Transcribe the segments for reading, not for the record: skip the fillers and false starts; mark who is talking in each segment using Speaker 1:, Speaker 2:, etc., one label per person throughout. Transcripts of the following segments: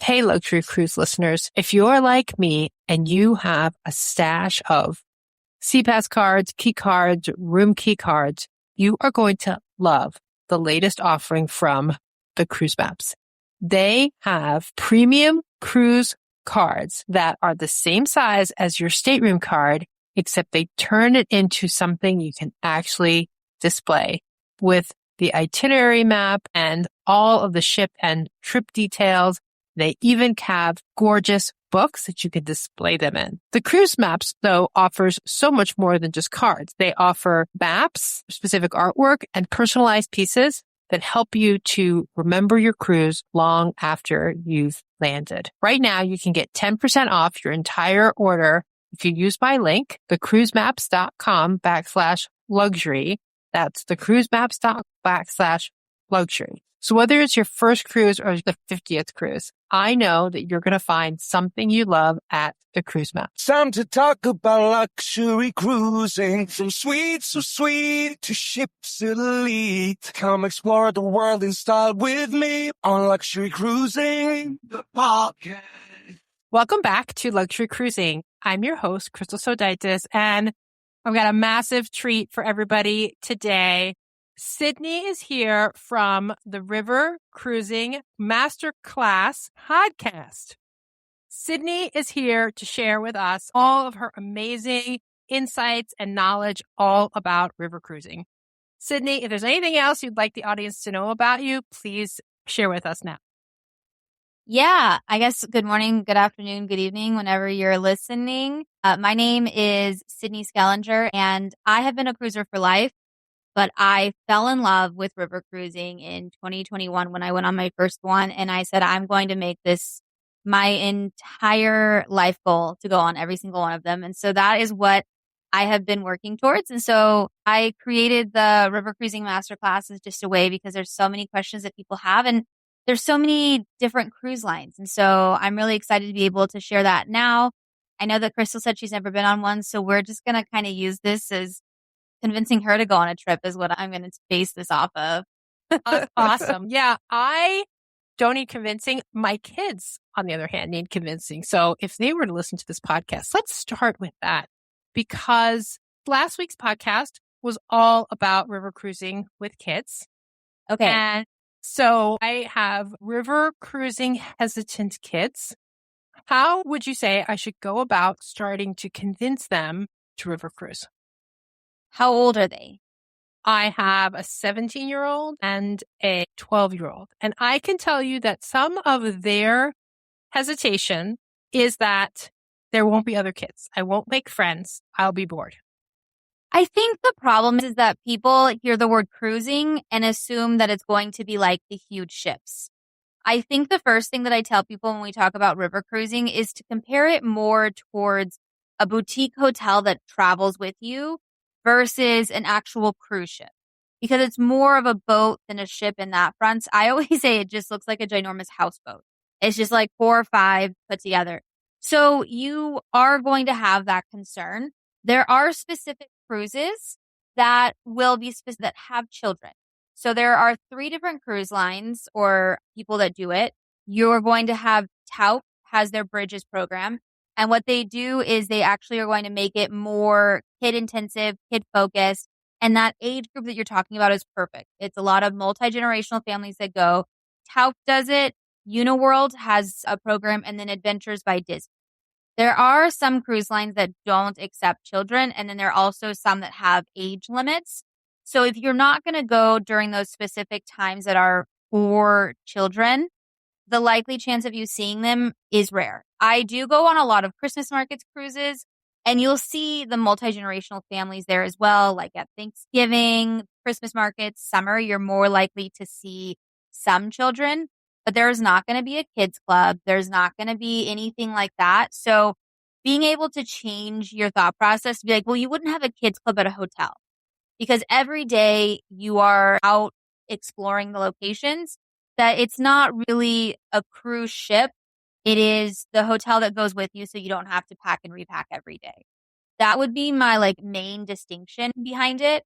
Speaker 1: Hey, Luxury Cruise listeners, if you're like me and you have a stash of SeaPass cards, key cards, room key cards, you are going to love the latest offering from the Cruise Maps. They have premium cruise cards that are the same size as your stateroom card, except they turn it into something you can actually display with the itinerary map and all of the ship and trip details. They even have gorgeous books that you can display them in. The Cruise Maps, though, offers so much more than just cards. They offer maps, specific artwork, and personalized pieces that help you to remember your cruise long after you've landed. Right now, you can get 10% off your entire order if you use my link, thecruisemaps.com/luxury. That's thecruisemaps.com/luxury. So whether it's your first cruise or the 50th cruise, I know that you're going to find something you love at the Cruise Map.
Speaker 2: Time to talk about luxury cruising, from sweet, so sweet to ships elite. Come explore the world in style with me on Luxury Cruising, the podcast.
Speaker 1: Welcome back to Luxury Cruising. I'm your host, Krystal Sodaitis, and I've got a massive treat for everybody today. Sydney is here from the River Cruising Masterclass podcast. Sydney is here to share with us all of her amazing insights and knowledge all about river cruising. Sydney, if there's anything else you'd like the audience to know about you, please share with us now.
Speaker 3: Yeah, I guess good morning, good afternoon, good evening, whenever you're listening. My name is Sydney Skellinger, and I have been a cruiser for life. But I fell in love with river cruising in 2021 when I went on my first one. And I said, I'm going to make this my entire life goal to go on every single one of them. And so that is what I have been working towards. And so I created the River Cruising Masterclass as just a way because there's so many questions that people have. And there's so many different cruise lines. And so I'm really excited to be able to share that now. I know that Krystal said she's never been on one. So we're just going to kind of use this as convincing her to go on a trip is what I'm going to base this off of.
Speaker 1: Awesome. Yeah, I don't need convincing. My kids, on the other hand, need convincing. So if they were to listen to this podcast, let's start with that, because last week's podcast was all about river cruising with kids.
Speaker 3: Okay.
Speaker 1: And so I have river cruising hesitant kids. How would you say I should go about starting to convince them to river cruise?
Speaker 3: How old are they?
Speaker 1: I have a 17-year-old and a 12-year-old. And I can tell you that some of their hesitation is that there won't be other kids. I won't make friends. I'll be bored.
Speaker 3: I think the problem is that people hear the word cruising and assume that it's going to be like the huge ships. I think the first thing that I tell people when we talk about river cruising is to compare it more towards a boutique hotel that travels with you versus an actual cruise ship, because it's more of a boat than a ship in that front. I always say it just looks like a ginormous houseboat. It's just like 4 or 5 put together. So you are going to have that concern. There are specific cruises that will be specific that have children. So there are 3 different cruise lines or people that do it. You're going to have Taup has their Bridges program. And what they do is they actually are going to make it more kid intensive, kid focused. And that age group that you're talking about is perfect. It's a lot of multi-generational families that go. Taup does it. Uniworld has a program, and then Adventures by Disney. There are some cruise lines that don't accept children. And then there are also some that have age limits. So if you're not going to go during those specific times that are for children, the likely chance of you seeing them is rare. I do go on a lot of Christmas markets cruises, and you'll see the multi-generational families there as well, like at Thanksgiving, Christmas markets, summer, you're more likely to see some children, but there's not going to be a kids club. There's not going to be anything like that. So being able to change your thought process to be like, well, you wouldn't have a kids club at a hotel because every day you are out exploring the locations, that it's not really a cruise ship. It is the hotel that goes with you so you don't have to pack and repack every day. That would be my main distinction behind it.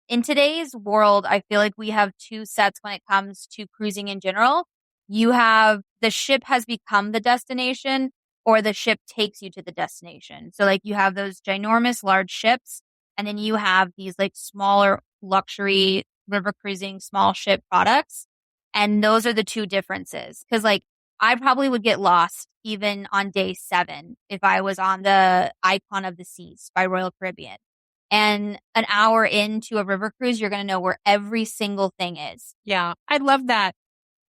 Speaker 3: In today's world, I feel like we have 2 sets when it comes to cruising in general. You have the ship has become the destination or the ship takes you to the destination. So like you have those ginormous large ships and then you have these like smaller luxury river cruising small ship products. And those are the two differences. Cause like I probably would get lost even on day 7 if I was on the Icon of the Seas by Royal Caribbean. And an hour into a river cruise, you're going to know where every single thing is.
Speaker 1: Yeah, I love that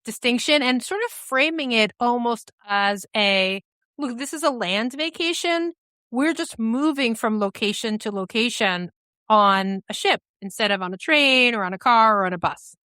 Speaker 1: distinction and sort of framing it almost as a, look, this is a land vacation. We're just moving from location to location on a ship instead of on a train or on a car or on a bus.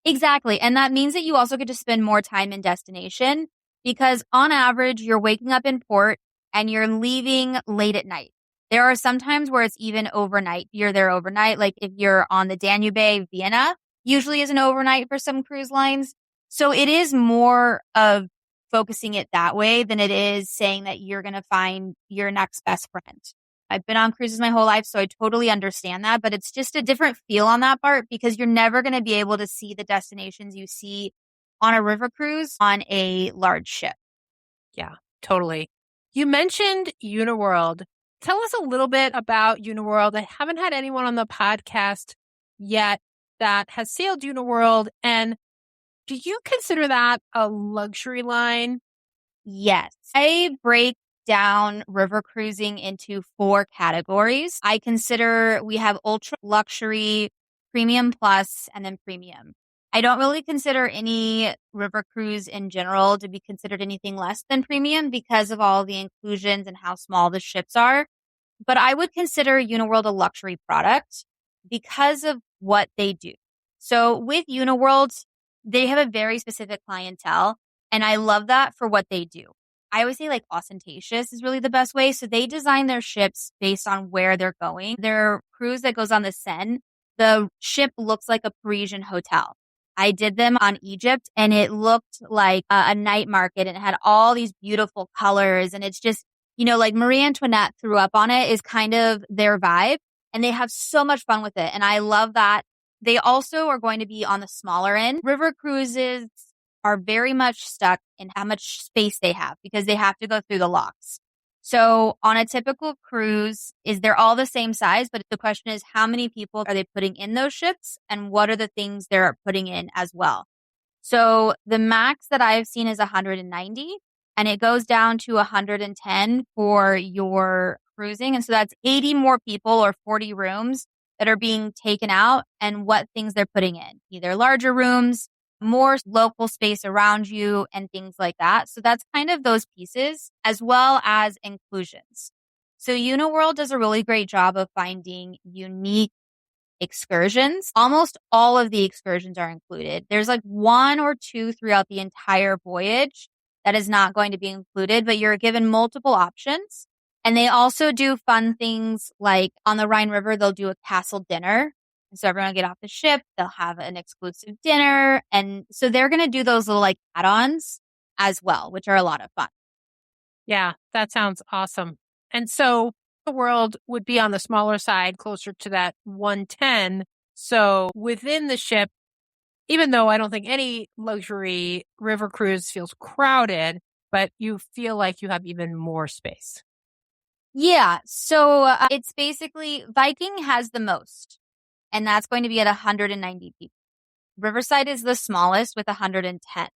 Speaker 3: Exactly. And that means that you also get to spend more time in destination because on average, you're waking up in port and you're leaving late at night. There are some times where it's even overnight. You're there overnight. Like if you're on the Danube, Vienna usually is an overnight for some cruise lines. So it is more of focusing it that way than it is saying that you're going to find your next best friend. I've been on cruises my whole life, so I totally understand that, but it's just a different feel on that part because you're never going to be able to see the destinations you see on a river cruise on a large ship.
Speaker 1: Yeah, totally. You mentioned Uniworld. Tell us a little bit about Uniworld. I haven't had anyone on the podcast yet that has sailed Uniworld. And do you consider that a luxury line?
Speaker 3: Yes. I break down river cruising into 4 categories. I consider we have ultra luxury, premium plus, and then premium. I don't really consider any river cruise in general to be considered anything less than premium because of all the inclusions and how small the ships are. But I would consider Uniworld a luxury product because of what they do. So with Uniworld, they have a very specific clientele, and I love that for what they do. I always say like ostentatious is really the best way. So they design their ships based on where they're going. Their cruise that goes on the Seine, the ship looks like a Parisian hotel. I did them on Egypt and it looked like a night market and it had all these beautiful colors. And it's just, you know, like Marie Antoinette threw up on it is kind of their vibe and they have so much fun with it. And I love that. They also are going to be on the smaller end. River cruises are very much stuck in how much space they have because they have to go through the locks. So on a typical cruise, they're all the same size, but the question is how many people are they putting in those ships and what are the things they're putting in as well? So the max that I've seen is 190 and it goes down to 110 for your cruising. And so that's 80 more people or 40 rooms that are being taken out and what things they're putting in, either larger rooms, more local space around you and things like that. So that's kind of those pieces as well as inclusions. So Uniworld does a really great job of finding unique excursions. Almost all of the excursions are included. There's like 1 or 2 throughout the entire voyage that is not going to be included, but you're given multiple options. And they also do fun things like on the Rhine River, they'll do a castle dinner. And so everyone will get off the ship. They'll have an exclusive dinner. And so they're going to do those little like add-ons as well, which are a lot of fun.
Speaker 1: Yeah, that sounds awesome. And so the world would be on the smaller side, closer to that 110. So within the ship, even though I don't think any luxury river cruise feels crowded, but you feel like you have even more space.
Speaker 3: Yeah. So it's basically Viking has the most, and that's going to be at 190 people. Riverside is the smallest with 110.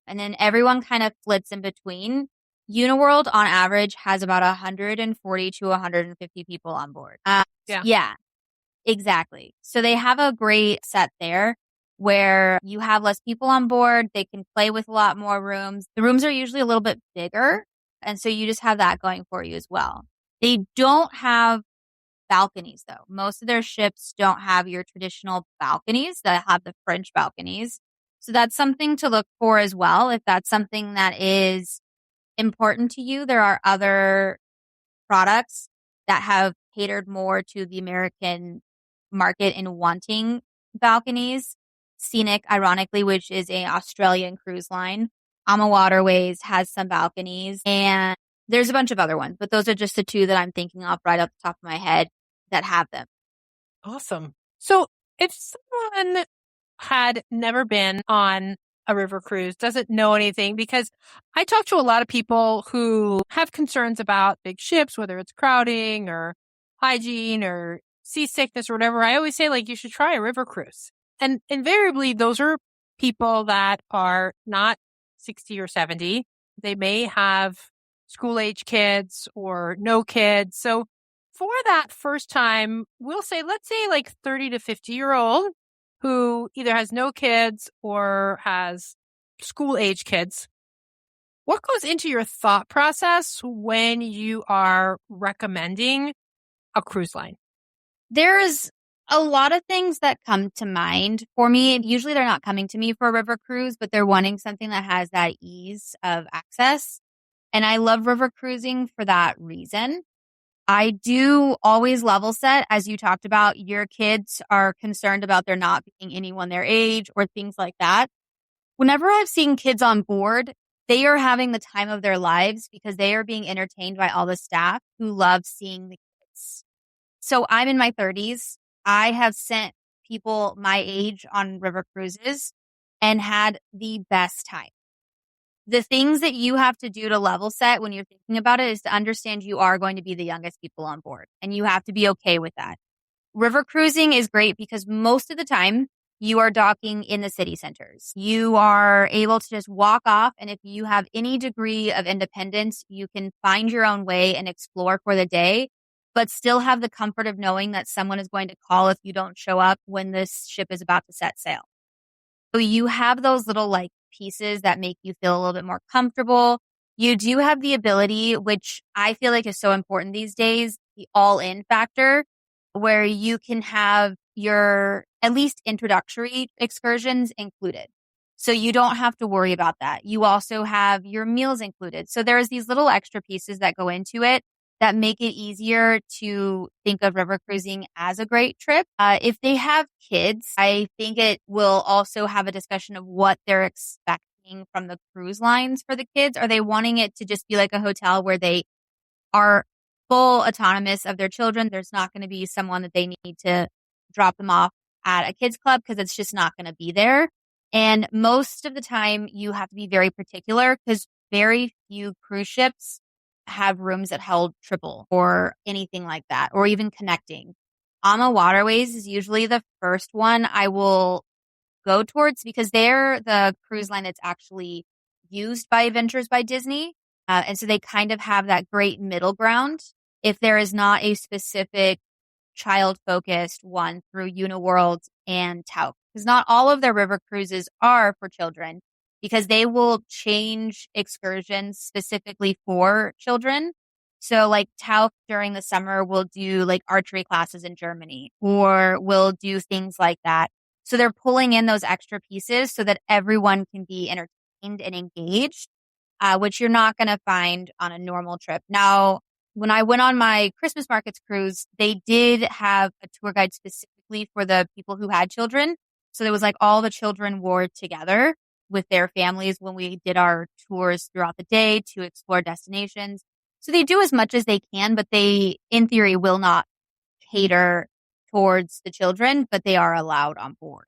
Speaker 3: And then everyone kind of flits in between. Uniworld on average has about 140 to 150 people on board. Yeah, exactly. So they have a great set there where you have less people on board. They can play with a lot more rooms. The rooms are usually a little bit bigger. And so you just have that going for you as well. They don't have balconies though. Most of their ships don't have your traditional balconies that have the French balconies. So that's something to look for as well. If that's something that is important to you, there are other products that have catered more to the American market in wanting balconies. Scenic, ironically, which is an Australian cruise line. Ama Waterways has some balconies and there's a bunch of other ones, but those are just the 2 that I'm thinking of right off the top of my head that have them.
Speaker 1: Awesome. So if someone had never been on a river cruise, doesn't know anything, because I talk to a lot of people who have concerns about big ships, whether it's crowding or hygiene or seasickness or whatever. I always say, like, you should try a river cruise. And invariably, those are people that are not 60 or 70. They may have school age kids or no kids. So for that first time, we'll say, let's say like 30 to 50-year-old who either has no kids or has school age kids. What goes into your thought process when you are recommending a cruise line?
Speaker 3: There's a lot of things that come to mind for me. Usually they're not coming to me for a river cruise, but they're wanting something that has that ease of access. And I love river cruising for that reason. I do always level set, as you talked about, your kids are concerned about there not being anyone their age or things like that. Whenever I've seen kids on board, they are having the time of their lives because they are being entertained by all the staff who love seeing the kids. So I'm in my 30s. I have sent people my age on river cruises and had the best time. The things that you have to do to level set when you're thinking about it is to understand you are going to be the youngest people on board, and you have to be okay with that. River cruising is great because most of the time you are docking in the city centers. You are able to just walk off, and if you have any degree of independence, you can find your own way and explore for the day, but still have the comfort of knowing that someone is going to call if you don't show up when this ship is about to set sail. So you have those little like pieces that make you feel a little bit more comfortable. You do have the ability, which I feel like is so important these days, the all-in factor, where you can have your at least introductory excursions included. So you don't have to worry about that. You also have your meals included. So there's these little extra pieces that go into it that make it easier to think of river cruising as a great trip. If they have kids, I think it will also have a discussion of what they're expecting from the cruise lines for the kids. Are they wanting it to just be like a hotel where they are full autonomous of their children? There's not going to be someone that they need to drop them off at a kids club because it's just not going to be there. And most of the time you have to be very particular because very few cruise ships have rooms that hold triple or anything like that, or even connecting. AMA Waterways is usually the first one I will go towards because they're the cruise line that's actually used by Adventures by Disney. And so they kind of have that great middle ground. If there is not a specific child-focused one through Uniworld and Tauck, because not all of their river cruises are for children, because they will change excursions specifically for children. So like Tauck during the summer will do like archery classes in Germany or will do things like that. So they're pulling in those extra pieces so that everyone can be entertained and engaged, which you're not going to find on a normal trip. Now, when I went on my Christmas markets cruise, they did have a tour guide specifically for the people who had children. So there was like all the children were together with their families when we did our tours throughout the day to explore destinations. So they do as much as they can, but they, in theory, will not cater towards the children, but they are allowed on board.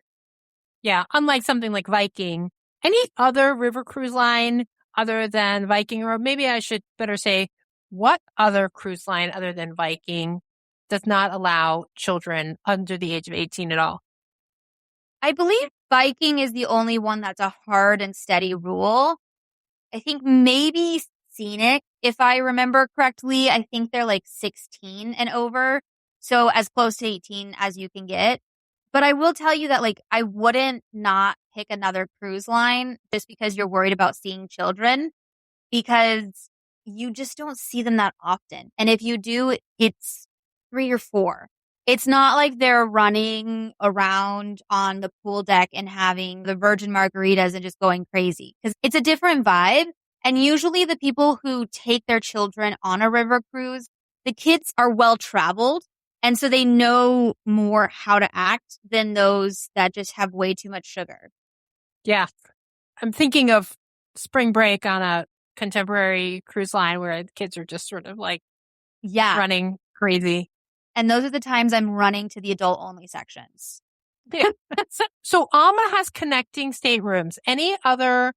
Speaker 1: Yeah, unlike something like Viking. Any other river cruise line other than Viking, or maybe I should better say, what other cruise line other than Viking does not allow children under the age of 18 at all?
Speaker 3: I believe Viking is the only one that's a hard and steady rule. I think maybe Scenic, if I remember correctly, I think they're like 16 and over. So as close to 18 as you can get. But I will tell you that like I wouldn't not pick another cruise line just because you're worried about seeing children, because you just don't see them that often. And if you do, it's 3 or 4. It's not like they're running around on the pool deck and having the virgin margaritas and just going crazy, because it's a different vibe. And usually the people who take their children on a river cruise, the kids are well traveled. And so they know more how to act than those that just have way too much sugar.
Speaker 1: Yeah. I'm thinking of spring break on a contemporary cruise line where the kids are just sort of like running crazy.
Speaker 3: And those are the times I'm running to the adult only sections.
Speaker 1: So Alma has connecting staterooms. Any other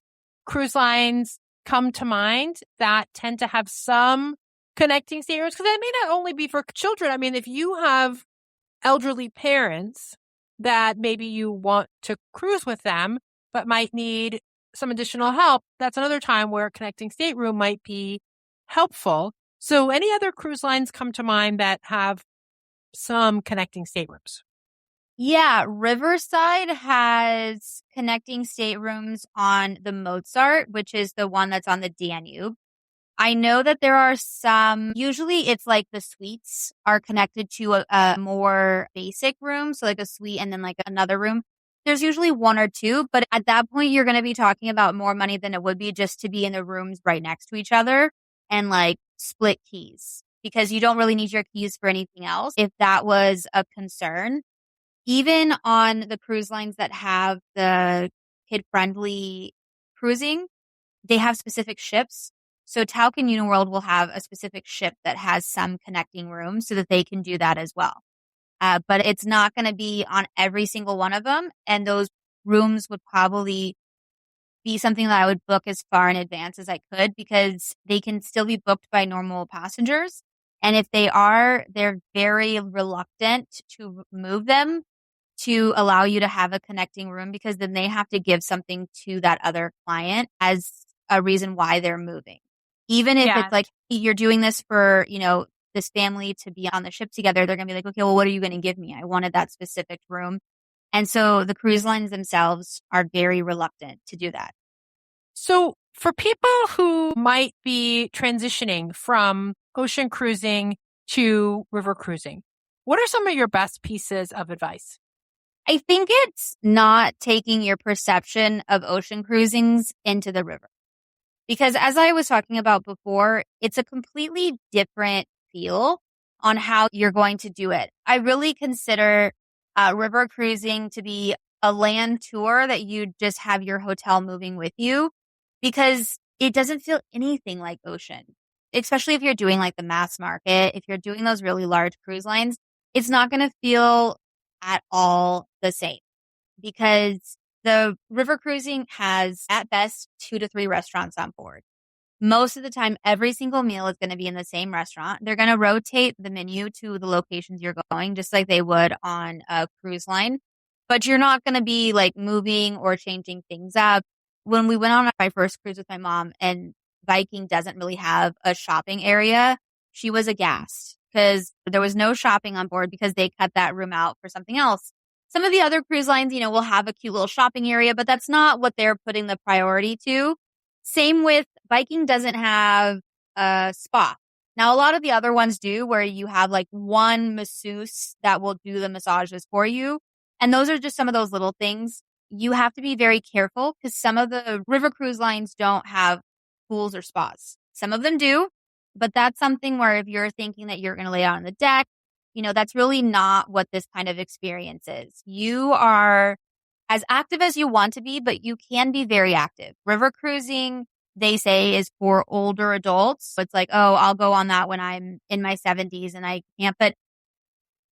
Speaker 1: cruise lines come to mind that tend to have some connecting staterooms? Because that may not only be for children. I mean, if you have elderly parents that maybe you want to cruise with them, but might need some additional help, that's another time where a connecting stateroom might be helpful. So any other cruise lines come to mind that have some connecting staterooms?
Speaker 3: Yeah, Riverside has connecting staterooms on the Mozart, which is the one that's on the Danube. I know that there are some, usually it's like the suites are connected to a more basic room. So like a suite and then like another room. There's usually one or two, but at that point, you're going to be talking about more money than it would be just to be in the rooms right next to each other and like split keys because you don't really need your keys for anything else. If that was a concern, even on the cruise lines that have the kid-friendly cruising, they have specific ships. So Tauck and Uniworld will have a specific ship that has some connecting rooms so that they can do that as well. But it's not going to be on every single one of them. And those rooms would probably be something that I would book as far in advance as I could because they can still be booked by normal passengers. And if they are, they're very reluctant to move them to allow you to have a connecting room because then they have to give something to that other client as a reason why they're moving. Even if it's like you're doing this for, this family to be on the ship together, they're going to be like, okay, well, what are you going to give me? I wanted that specific room. And so the cruise lines themselves are very reluctant to do that.
Speaker 1: So for people who might be transitioning from ocean cruising to river cruising, what are some of your best pieces of advice?
Speaker 3: I think it's not taking your perception of ocean cruisings into the river. Because as I was talking about before, it's a completely different feel on how you're going to do it. I really consider river cruising to be a land tour that you just have your hotel moving with you because it doesn't feel anything like ocean, especially if you're doing like the mass market. If you're doing those really large cruise lines, it's not going to feel at all the same because the river cruising has at best 2 to 3 restaurants on board. Most of the time, every single meal is going to be in the same restaurant. They're going to rotate the menu to the locations you're going, just like they would on a cruise line. But you're not going to be like moving or changing things up. When we went on my first cruise with my mom and Viking doesn't really have a shopping area, she was aghast because there was no shopping on board because they cut that room out for something else. Some of the other cruise lines, will have a cute little shopping area, but that's not what they're putting the priority to. Same with Viking doesn't have a spa. Now, a lot of the other ones do where you have like one masseuse that will do the massages for you. And those are just some of those little things. You have to be very careful because some of the river cruise lines don't have pools or spas. Some of them do, but that's something where if you're thinking that you're going to lay out on the deck, that's really not what this kind of experience is. You are as active as you want to be, but you can be very active. River cruising, they say, is for older adults. So it's like, oh, I'll go on that when I'm in my 70s and I can't. But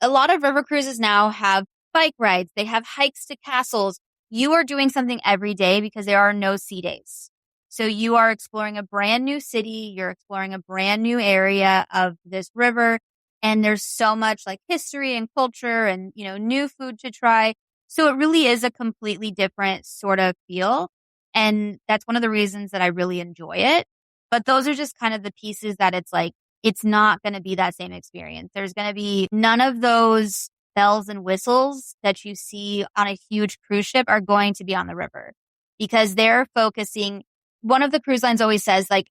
Speaker 3: a lot of river cruises now have bike rides. They have hikes to castles. You are doing something every day because there are no sea days. So you are exploring a brand new city. You're exploring a brand new area of this river. And there's so much like history and culture and, new food to try. So it really is a completely different sort of feel. And that's one of the reasons that I really enjoy it. But those are just kind of the pieces that it's like, it's not going to be that same experience. There's going to be none of those bells and whistles that you see on a huge cruise ship are going to be on the river because they're focusing. One of the cruise lines always says like,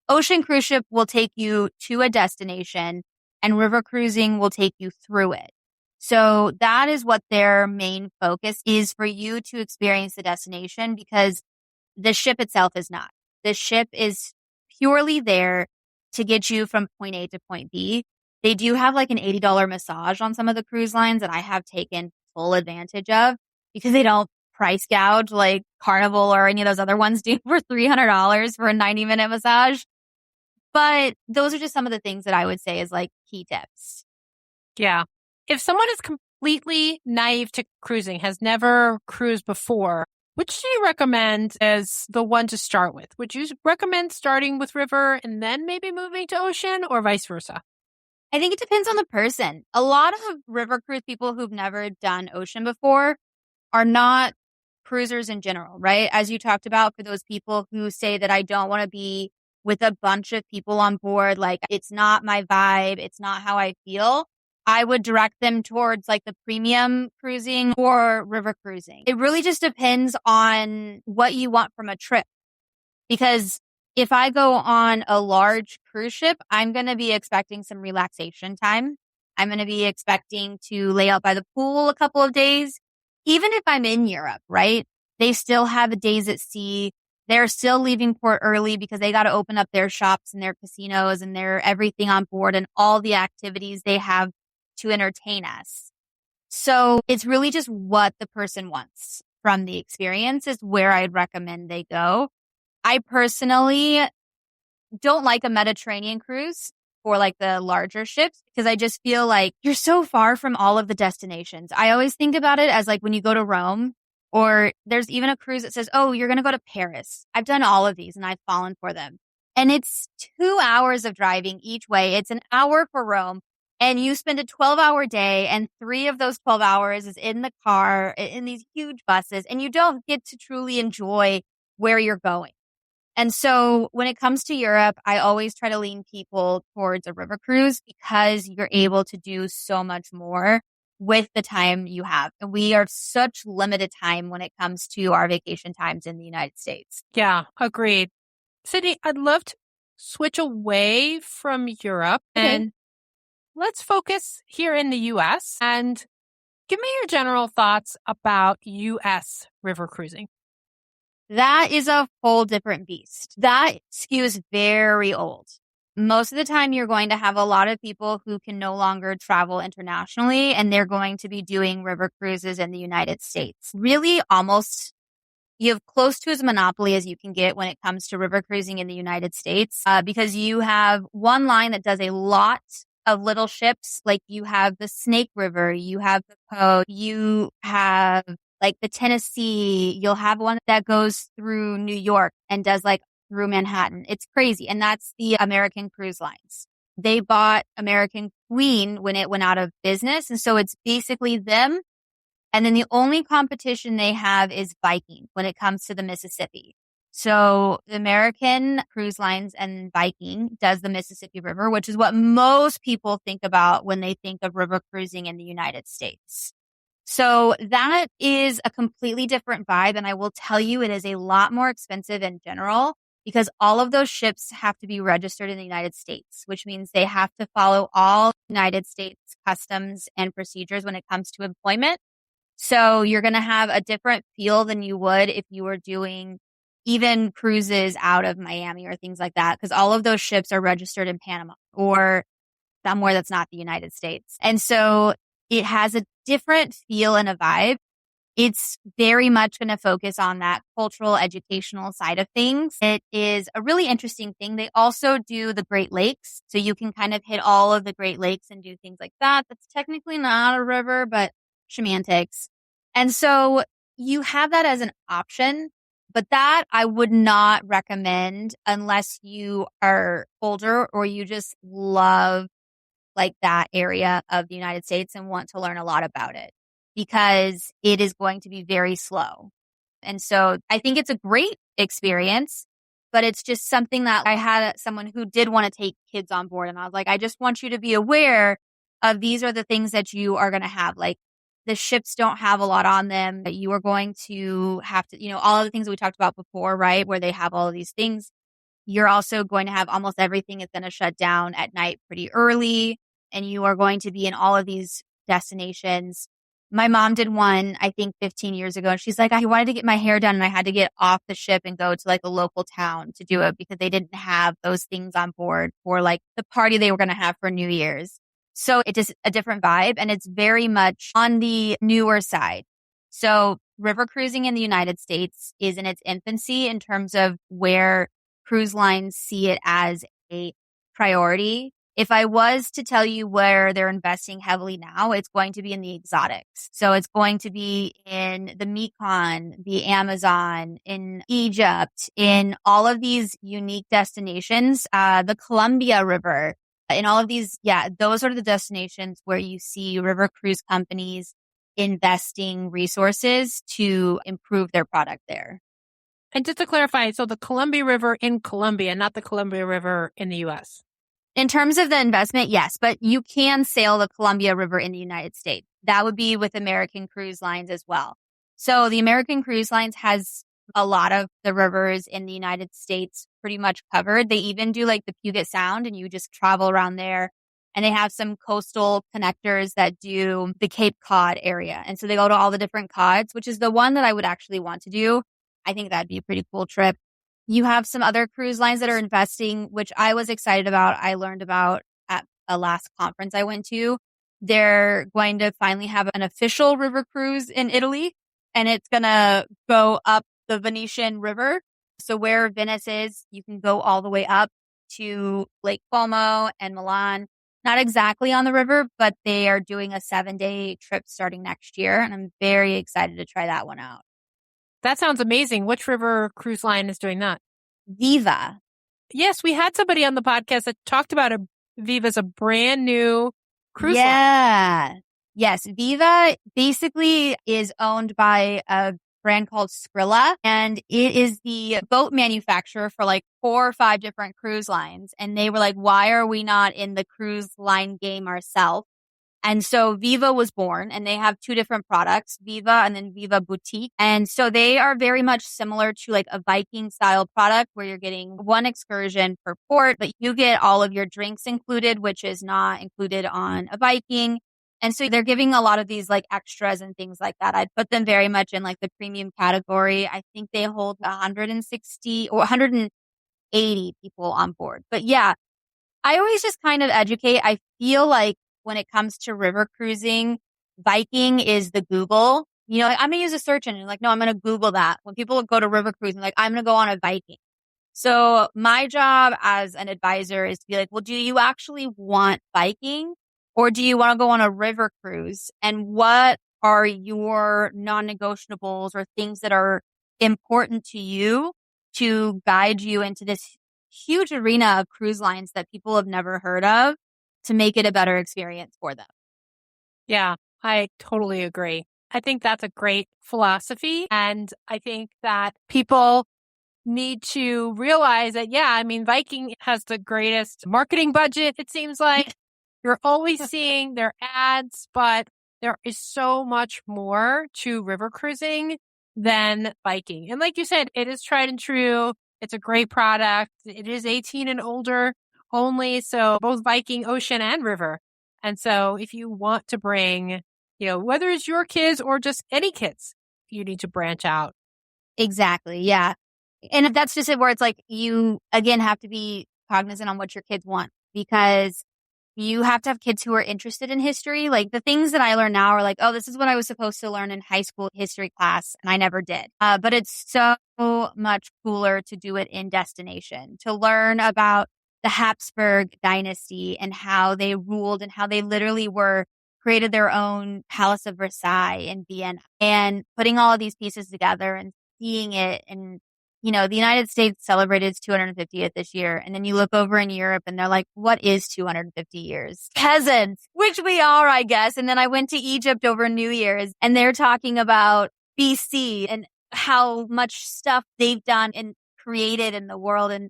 Speaker 3: ocean cruise ship will take you to a destination and river cruising will take you through it. So that is what their main focus is for you to experience the destination because the ship itself is not. The ship is purely there to get you from point A to point B. They do have like an $80 massage on some of the cruise lines that I have taken full advantage of because they don't price gouge like Carnival or any of those other ones do for $300 for a 90-minute massage. But those are just some of the things that I would say is like key tips.
Speaker 1: Yeah. If someone is completely naive to cruising, has never cruised before, which do you recommend as the one to start with? Would you recommend starting with river and then maybe moving to ocean, or vice versa?
Speaker 3: I think it depends on the person. A lot of river cruise people who've never done ocean before are not cruisers in general, right? As you talked about, for those people who say that I don't want to be with a bunch of people on board, like it's not my vibe, it's not how I feel, I would direct them towards like the premium cruising or river cruising. It really just depends on what you want from a trip. Because if I go on a large cruise ship, I'm going to be expecting some relaxation time. I'm going to be expecting to lay out by the pool a couple of days. Even if I'm in Europe, right? They still have days at sea. They're still leaving port early because they got to open up their shops and their casinos and their everything on board and all the activities they have to entertain us. So it's really just what the person wants from the experience is where I'd recommend they go. I personally don't like a Mediterranean cruise for like the larger ships because I just feel like you're so far from all of the destinations. I always think about it as like when you go to Rome, or there's even a cruise that says, oh, you're going to go to Paris. I've done all of these and I've fallen for them. And it's 2 hours of driving each way. It's an hour for Rome. And you spend a 12-hour day, and 3 of those 12 hours is in the car, in these huge buses, and you don't get to truly enjoy where you're going. And so when it comes to Europe, I always try to lean people towards a river cruise because you're able to do so much more with the time you have. And we are such limited time when it comes to our vacation times in the United States.
Speaker 1: Yeah, agreed. Sydney, I'd love to switch away from Europe and let's focus here in the U.S. and give me your general thoughts about U.S. river cruising.
Speaker 3: That is a whole different beast. That skews very old. Most of the time, you're going to have a lot of people who can no longer travel internationally, and they're going to be doing river cruises in the United States. Really, almost you have close to as monopoly as you can get when it comes to river cruising in the United States, because you have one line that does a lot of little ships. Like you have the Snake River, you have the Po, you have like the Tennessee, you'll have one that goes through New York and does like through Manhattan. It's crazy. And that's the American Cruise Lines. They bought American Queen when it went out of business. And so it's basically them. And then the only competition they have is Viking when it comes to the Mississippi. So the American Cruise Lines and Viking does the Mississippi River, which is what most people think about when they think of river cruising in the United States. So that is a completely different vibe. And I will tell you, it is a lot more expensive in general because all of those ships have to be registered in the United States, which means they have to follow all United States customs and procedures when it comes to employment. So you're going to have a different feel than you would if you were doing even cruises out of Miami or things like that, because all of those ships are registered in Panama or somewhere that's not the United States. And so it has a different feel and a vibe. It's very much going to focus on that cultural, educational side of things. It is a really interesting thing. They also do the Great Lakes. So you can kind of hit all of the Great Lakes and do things like that. That's technically not a river, but semantics. And so you have that as an option, but that I would not recommend unless you are older or you just love like that area of the United States and want to learn a lot about it, because it is going to be very slow. And so I think it's a great experience, but it's just something that I had someone who did want to take kids on board. And I was like, I just want you to be aware of these are the things that you are going to have. Like the ships don't have a lot on them that you are going to have to, all of the things that we talked about before, right? Where they have all of these things. You're also going to have almost everything is going to shut down at night pretty early. And you are going to be in all of these destinations. My mom did one, I think 15 years ago. And she's like, I wanted to get my hair done and I had to get off the ship and go to like a local town to do it because they didn't have those things on board for like the party they were going to have for New Year's. So it's just a different vibe and it's very much on the newer side. So river cruising in the United States is in its infancy in terms of where cruise lines see it as a priority If I was to tell you where they're investing heavily now, it's going to be in the exotics. So it's going to be in the Mekong, the Amazon, in Egypt, in all of these unique destinations, the Columbia River, in all of these. Yeah, those are the destinations where you see river cruise companies investing resources to improve their product there.
Speaker 1: And just to clarify, so the Columbia River in Colombia, not the Columbia River in the U.S.
Speaker 3: In terms of the investment, yes, but you can sail the Columbia River in the United States. That would be with American Cruise Lines as well. So the American Cruise Lines has a lot of the rivers in the United States pretty much covered. They even do like the Puget Sound, and you just travel around there. And they have some coastal connectors that do the Cape Cod area. And so they go to all the different cods, which is the one that I would actually want to do. I think that'd be a pretty cool trip. You have some other cruise lines that are investing, which I was excited about. I learned about at a last conference I went to. They're going to finally have an official river cruise in Italy, and it's going to go up the Venetian River. So where Venice is, you can go all the way up to Lake Como and Milan. Not exactly on the river, but they are doing a 7-day trip starting next year. And I'm very excited to try that one out.
Speaker 1: That sounds amazing. Which river cruise line is doing that?
Speaker 3: Viva.
Speaker 1: Yes, we had somebody on the podcast that talked about Viva as a brand new cruise line.
Speaker 3: Yeah. Yes. Viva basically is owned by a brand called Skrilla, and it is the boat manufacturer for like 4 or 5 different cruise lines. And they were like, why are we not in the cruise line game ourselves? And so Viva was born, and they have 2 different products, Viva and then Viva Boutique. And so they are very much similar to like a Viking style product where you're getting 1 excursion per port, but you get all of your drinks included, which is not included on a Viking. And so they're giving a lot of these like extras and things like that. I'd put them very much in like the premium category. I think they hold 160 or 180 people on board. But yeah, I always just kind of educate. I feel like when it comes to river cruising, Viking is the Google. You know, like, I'm going to use a search engine. Like, no, I'm going to Google that. When people go to river cruising, like, I'm going to go on a Viking. So my job as an advisor is to be like, well, do you actually want Viking, or do you want to go on a river cruise? And what are your non-negotiables or things that are important to you to guide you into this huge arena of cruise lines that people have never heard of, to make it a better experience for them?
Speaker 1: Yeah, I totally agree. I think that's a great philosophy. And I think that people need to realize that, yeah, I mean, Viking has the greatest marketing budget, it seems like. You're always seeing their ads, but there is so much more to river cruising than Viking. And like you said, it is tried and true. It's a great product. It is 18 and older only. So both Viking, ocean, and river. And so if you want to bring, whether it's your kids or just any kids, you need to branch out.
Speaker 3: Exactly. Yeah. And that's just it, where it's like you, again, have to be cognizant on what your kids want, because you have to have kids who are interested in history. Like the things that I learn now are like, oh, this is what I was supposed to learn in high school history class, and I never did. But it's so much cooler to do it in destination, to learn about the Habsburg dynasty and how they ruled and how they literally created their own Palace of Versailles in Vienna, and putting all of these pieces together and seeing it. And the United States celebrated its 250th this year. And then you look over in Europe and they're like, what is 250 years? Peasants, which we are, I guess. And then I went to Egypt over New Year's, and they're talking about BC and how much stuff they've done and created in the world. And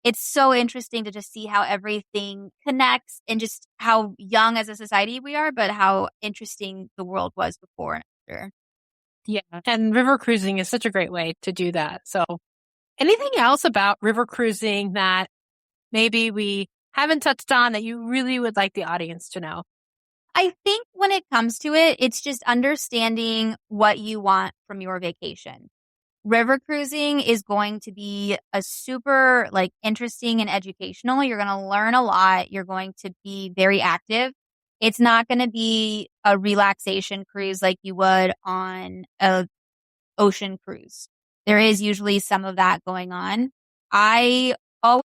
Speaker 3: it's so interesting to just see how everything connects, and just how young as a society we are, but how interesting the world was before and after.
Speaker 1: Yeah. And river cruising is such a great way to do that. So anything else about river cruising that maybe we haven't touched on that you really would like the audience to know?
Speaker 3: I think when it comes to it, it's just understanding what you want from your vacation. River cruising is going to be a super interesting and educational. You're going to learn a lot. You're going to be very active. It's not going to be a relaxation cruise like you would on a ocean cruise. There is usually some of that going on. I always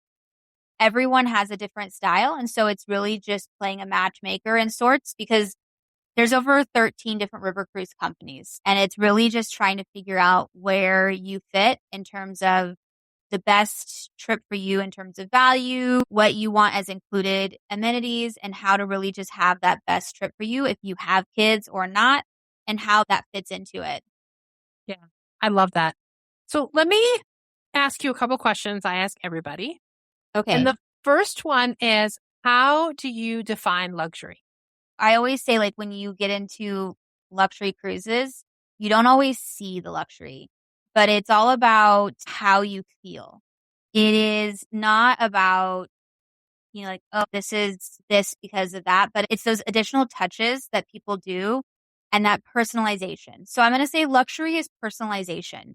Speaker 3: everyone has a different style. And so it's really just playing a matchmaker in sorts, because there's over 13 different river cruise companies. And it's really just trying to figure out where you fit in terms of the best trip for you in terms of value, what you want as included amenities, and how to really just have that best trip for you if you have kids or not, and how that fits into it.
Speaker 1: Yeah, I love that. So let me ask you a couple questions I ask everybody.
Speaker 3: Okay.
Speaker 1: And the first one is, how do you define luxury?
Speaker 3: I always say, like, when you get into luxury cruises, you don't always see the luxury, but it's all about how you feel. It is not about, like, oh, this is this because of that, but it's those additional touches that people do and that personalization. So I'm going to say luxury is personalization,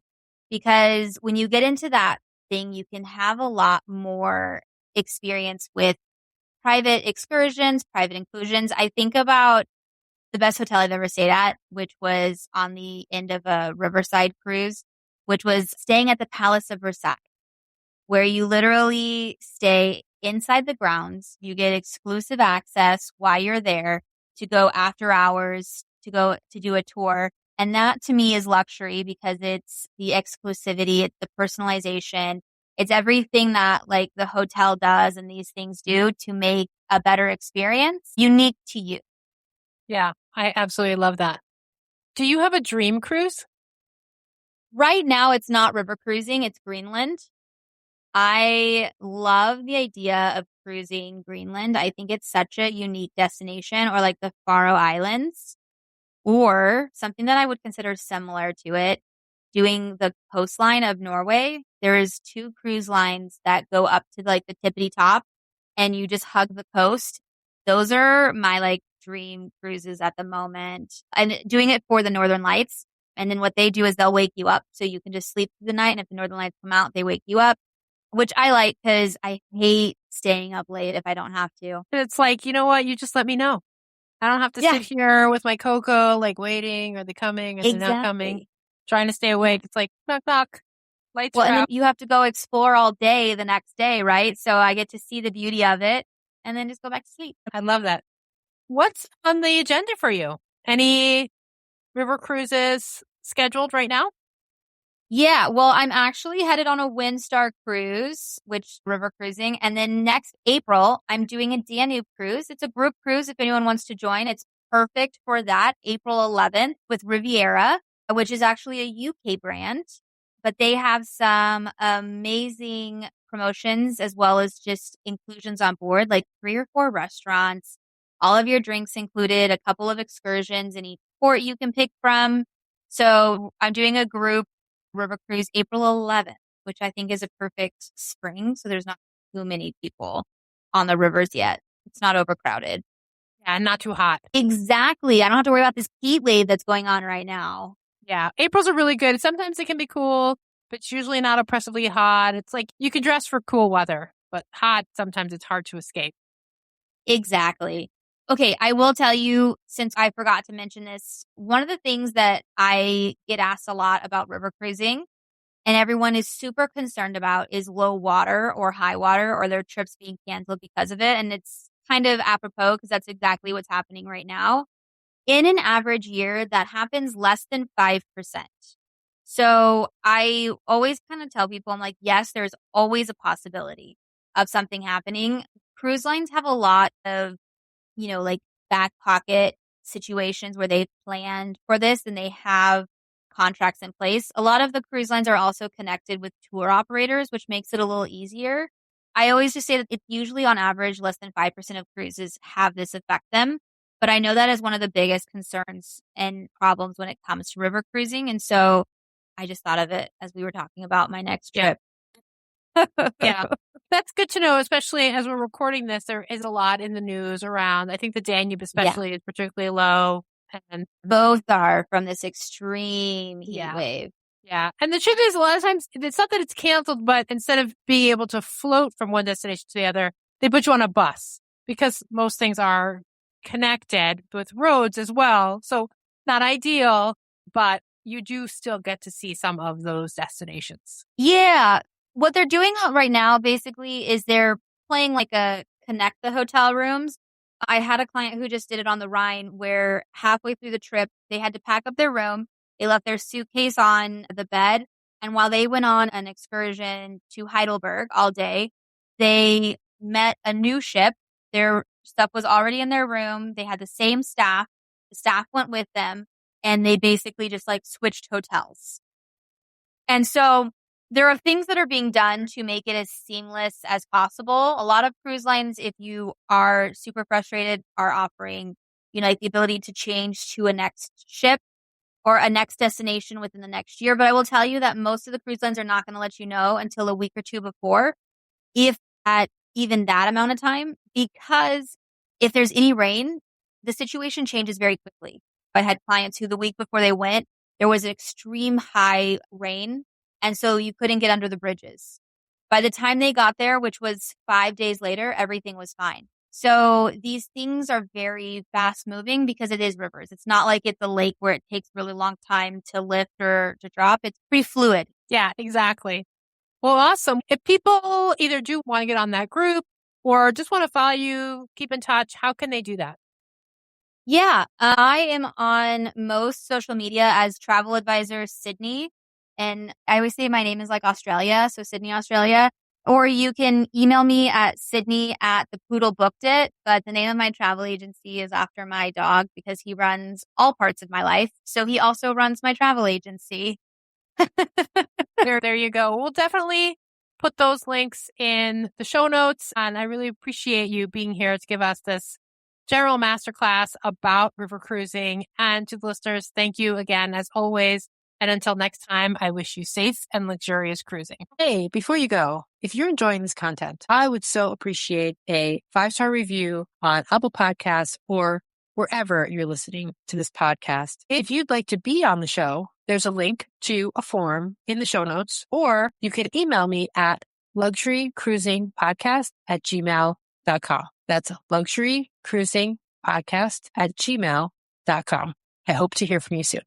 Speaker 3: because when you get into that thing, you can have a lot more experience with private excursions, private inclusions. I think about the best hotel I've ever stayed at, which was on the end of a riverside cruise, which was staying at the Palace of Versailles, where you literally stay inside the grounds. You get exclusive access while you're there to go after hours, to go to do a tour. And that to me is luxury, because it's the exclusivity, it's the personalization, it's everything that like the hotel does and these things do to make a better experience unique to you.
Speaker 1: Yeah, I absolutely love that. Do you have a dream cruise?
Speaker 3: Right now, it's not river cruising, it's Greenland. I love the idea of cruising Greenland. I think it's such a unique destination, or like the Faroe Islands, or something that I would consider similar to it, doing the coastline of Norway. There is 2 cruise lines that go up to like the tippity top, and you just hug the coast. Those are my like dream cruises at the moment. And doing it for the Northern Lights. And then what they do is they'll wake you up so you can just sleep through the night. And if the Northern Lights come out, they wake you up, which I like because I hate staying up late if I don't have to.
Speaker 1: It's like, you know what? You just let me know. I don't have to sit here with my cocoa, like waiting. Are they coming? Are they not coming? Trying to stay awake. It's like, knock, knock. Lights are out.
Speaker 3: And then you have to go explore all day the next day, right? So I get to see the beauty of it and then just go back to sleep.
Speaker 1: I love that. What's on the agenda for you? Any river cruises scheduled right now?
Speaker 3: Yeah, well, I'm actually headed on a Windstar cruise, which river cruising. And then next April, I'm doing a Danube cruise. It's a group cruise if anyone wants to join. It's perfect for that. April 11th with Riviera, which is actually a UK brand, but they have some amazing promotions as well as just inclusions on board, like 3 or 4 restaurants, all of your drinks included, a couple of excursions in each port you can pick from. So I'm doing a group river cruise April 11th, which I think is a perfect spring. So there's not too many people on the rivers yet. It's not overcrowded.
Speaker 1: Yeah, not too hot.
Speaker 3: Exactly. I don't have to worry about this heat wave that's going on right now.
Speaker 1: Yeah, April's are really good. Sometimes it can be cool, but it's usually not oppressively hot. It's like you can dress for cool weather, but hot, sometimes it's hard to escape.
Speaker 3: Exactly. Okay, I will tell you, since I forgot to mention this, one of the things that I get asked a lot about river cruising and everyone is super concerned about is low water or high water or their trips being canceled because of it. And it's kind of apropos because that's exactly what's happening right now. In an average year, that happens less than 5%. So I always kind of tell people, I'm like, yes, there's always a possibility of something happening. Cruise lines have a lot of like back pocket situations where they've planned for this and they have contracts in place. A lot of the cruise lines are also connected with tour operators, which makes it a little easier. I always just say that it's usually on average less than 5% of cruises have this affect them. But I know that is one of the biggest concerns and problems when it comes to river cruising. And so I just thought of it as we were talking about my next trip.
Speaker 1: Yeah. That's good to know, especially as we're recording this. There is a lot in the news around. I think the Danube especially is particularly low. And
Speaker 3: both are from this extreme heat wave.
Speaker 1: Yeah. And the truth is, a lot of times, it's not that it's canceled, but instead of being able to float from one destination to the other, they put you on a bus because most things are connected with roads as well. So not ideal, but you do still get to see some of those destinations.
Speaker 3: Yeah. What they're doing right now basically is they're playing like a connect the hotel rooms. I had a client who just did it on the Rhine where halfway through the trip, they had to pack up their room. They left their suitcase on the bed. And while they went on an excursion to Heidelberg all day, they met a new ship. Their stuff was already in their room. They had the same staff. The staff went with them and they basically just like switched hotels. And so there are things that are being done to make it as seamless as possible. A lot of cruise lines, if you are super frustrated, are offering, like the ability to change to a next ship or a next destination within the next year. But I will tell you that most of the cruise lines are not going to let you know until a week or two before, if at even that amount of time, because if there's any rain, the situation changes very quickly. I had clients who the week before they went, there was an extreme high rain. And so you couldn't get under the bridges. By the time they got there, which was 5 days later, everything was fine. So these things are very fast moving because it is rivers. It's not like it's a lake where it takes really long time to lift or to drop. It's pretty fluid.
Speaker 1: Yeah, exactly. Well, awesome. If people either do want to get on that group or just want to follow you, keep in touch, how can they do that?
Speaker 3: Yeah, I am on most social media as Travel Advisor Sydney. And I always say my name is like Australia, so Sydney, Australia. Or you can email me at sydney@thepoodlebooked.it. But the name of my travel agency is after my dog because he runs all parts of my life. So he also runs my travel agency.
Speaker 1: There you go. We'll definitely put those links in the show notes. And I really appreciate you being here to give us this general masterclass about river cruising. And to the listeners, thank you again, as always. And until next time, I wish you safe and luxurious cruising. Hey, before you go, if you're enjoying this content, I would so appreciate a 5-star review on Apple Podcasts or wherever you're listening to this podcast. If you'd like to be on the show, there's a link to a form in the show notes, or you can email me at luxurycruisingpodcast@gmail.com. That's luxurycruisingpodcast@gmail.com. I hope to hear from you soon.